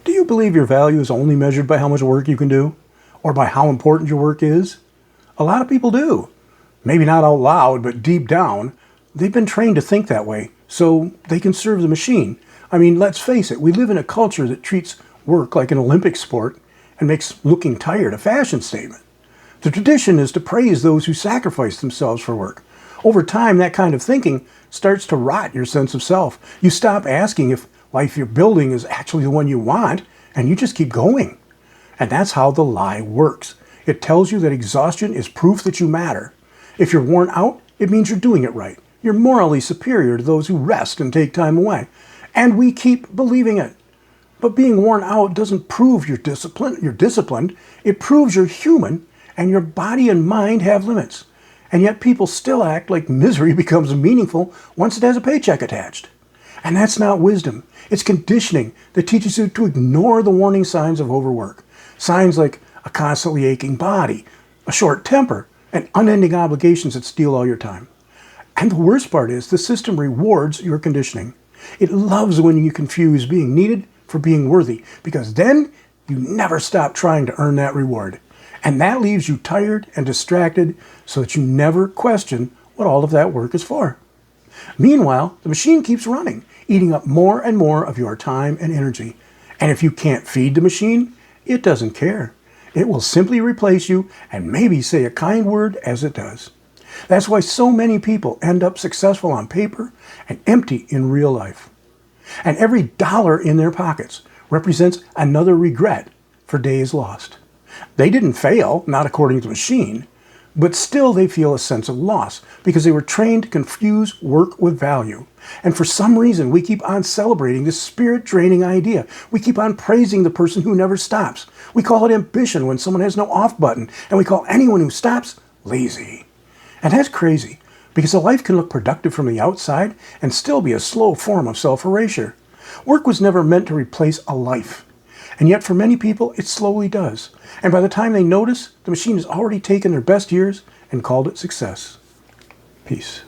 Do you believe your value is only measured by how much work you can do? Or by how important your work is? A lot of people do. Maybe not out loud, but deep down, they've been trained to think that way, so they can serve the machine. I mean, let's face it, we live in a culture that treats work like an Olympic sport and makes looking tired a fashion statement. The tradition is to praise those who sacrifice themselves for work. Over time, that kind of thinking starts to rot your sense of self. You stop asking if life you're building is actually the one you want, and you just keep going. And that's how the lie works. It tells you that exhaustion is proof that you matter. If you're worn out, it means you're doing it right. You're morally superior to those who rest and take time away. And we keep believing it. But being worn out doesn't prove you're disciplined. It proves you're human and your body and mind have limits. And yet people still act like misery becomes meaningful once it has a paycheck attached. And that's not wisdom. It's conditioning that teaches you to ignore the warning signs of overwork. Signs like a constantly aching body, a short temper, and unending obligations that steal all your time. And the worst part is the system rewards your conditioning. It loves when you confuse being needed for being worthy, because then you never stop trying to earn that reward. And that leaves you tired and distracted so that you never question what all of that work is for. Meanwhile, the machine keeps running, eating up more and more of your time and energy. And if you can't feed the machine, it doesn't care. It will simply replace you and maybe say a kind word as it does. That's why so many people end up successful on paper and empty in real life. And every dollar in their pockets represents another regret for days lost. They didn't fail, not according to the machine, but still they feel a sense of loss because they were trained to confuse work with value. And for some reason, we keep on celebrating this spirit-draining idea. We keep on praising the person who never stops. We call it ambition when someone has no off button, and we call anyone who stops lazy. And that's crazy, because a life can look productive from the outside and still be a slow form of self-erasure. Work was never meant to replace a life. And yet for many people, it slowly does. And by the time they notice, the machine has already taken their best years and called it success. Peace.